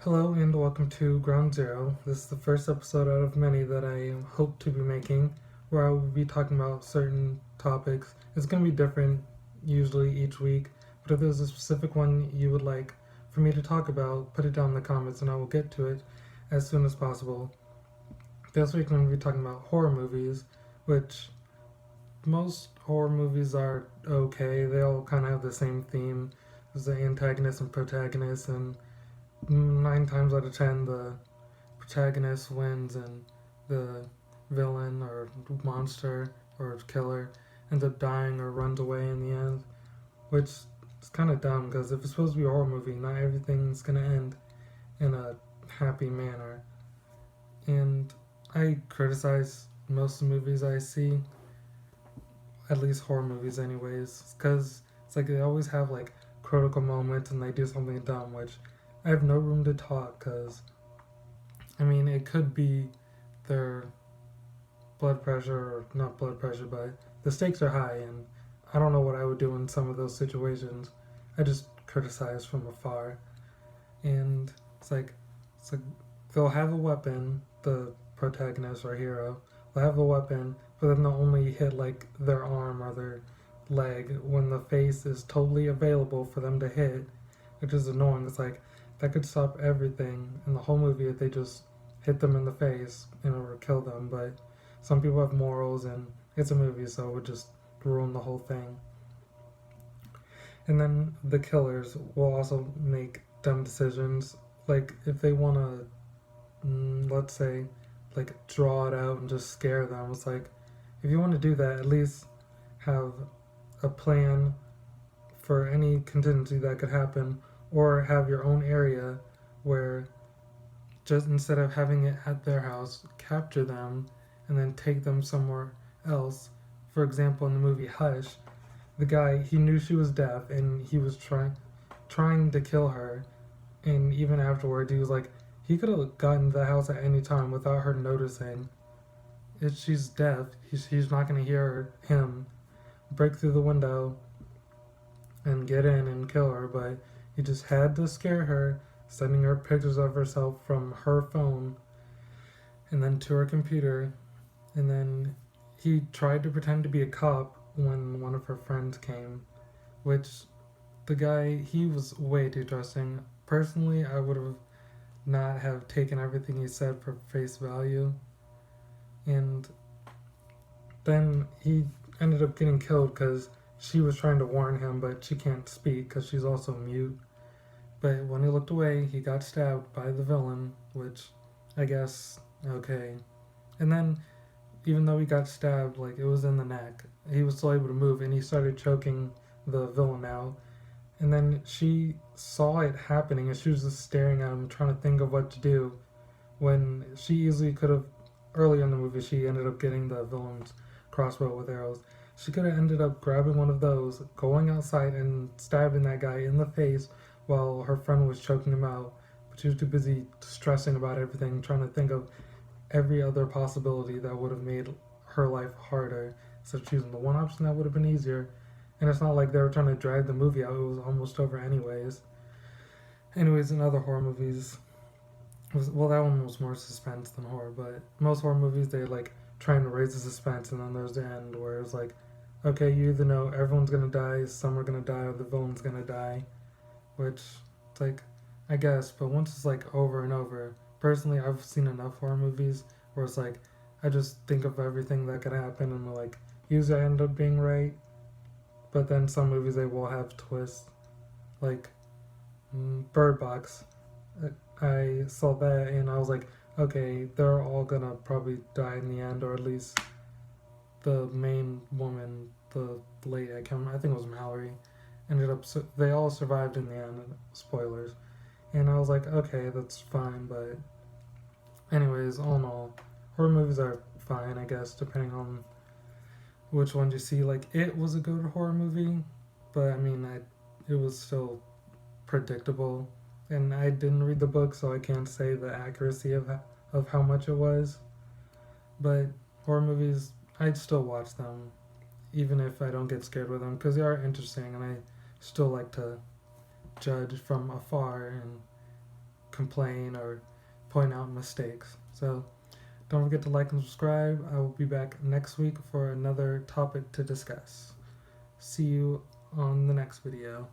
Hello and welcome to Ground Zero. This is the first episode out of many that I hope to be making, where I will be talking about certain topics. It's going to be different usually each week, but if there's a specific one you would like for me to talk about, put it down in the comments and I will get to it as soon as possible. This week I'm going to be talking about horror movies, which most horror movies are okay. They all kind of have the same theme. There's the antagonist and protagonist, and 9 times out of 10, the protagonist wins and the villain or monster or killer ends up dying or runs away in the end, which is kind of dumb because if it's supposed to be a horror movie, not everything's going to end in a happy manner. And I criticize most of the movies I see, at least horror movies, anyways, because it's like they always have like critical moments and they do something dumb, which I have no room to talk because it could be their blood pressure, or not blood pressure, but the stakes are high, and I don't know what I would do in some of those situations. I just criticize from afar, and it's like they'll have a weapon, the protagonist or hero, they'll have a weapon, but then they'll only hit like their arm or their leg when the face is totally available for them to hit, which is annoying. It's like that could stop everything in the whole movie if they just hit them in the face in order to kill them. But some people have morals, and it's a movie, so it would just ruin the whole thing. And then the killers will also make dumb decisions. Like if they want to, let's say, like draw it out and just scare them. It's like if you want to do that, at least have a plan for any contingency that could happen, or have your own area where just instead of having it at their house, capture them and then take them somewhere else. For example, in the movie Hush, the guy, he knew she was deaf and he was trying to kill her, and even afterward he was like he could have gotten to the house at any time without her noticing. If she's deaf, he's not going to hear him break through the window and get in and kill her, but he just had to scare her, sending her pictures of herself from her phone and then to her computer. And then he tried to pretend to be a cop when one of her friends came, which the guy, he was way too trusting. Personally, I would have not have taken everything he said for face value. And then he ended up getting killed because she was trying to warn him, but she can't speak because she's also mute. But when he looked away, he got stabbed by the villain, which I guess, okay. And then, even though he got stabbed, like it was in the neck, he was still able to move and he started choking the villain out. And then she saw it happening and she was just staring at him, trying to think of what to do. When she easily could have, earlier in the movie, she ended up getting the villain's crossbow with arrows. She could have ended up grabbing one of those, going outside and stabbing that guy in the face while her friend was choking him out. But she was too busy stressing about everything, trying to think of every other possibility that would have made her life harder. So choosing the one option that would have been easier. And it's not like they were trying to drag the movie out, it was almost over anyways. Anyways, in other horror movies, well, that one was more suspense than horror, but most horror movies, they like trying to raise the suspense, and then there's the end where it's like, okay, you either know everyone's gonna die, some are gonna die, or the villain's gonna die, which it's like, I guess, but once it's like over and over, personally, I've seen enough horror movies where it's like, I just think of everything that could happen, and like, usually I end up being right, but then some movies, they will have twists, like Bird Box. I saw that and I was like, okay, they're all gonna probably die in the end, or at least the main woman, the lady, I think it was Mallory, ended up, they all survived in the end, spoilers. And I was like, okay, that's fine, but anyways, all in all, horror movies are fine, I guess, depending on which one you see. Like, it was a good horror movie, but it was still predictable, and I didn't read the book, so I can't say the accuracy of how much it was. But horror movies, I'd still watch them, even if I don't get scared with them, because they are interesting, and I still like to judge from afar and complain or point out mistakes. So don't forget to like and subscribe. I will be back next week for another topic to discuss. See you on the next video.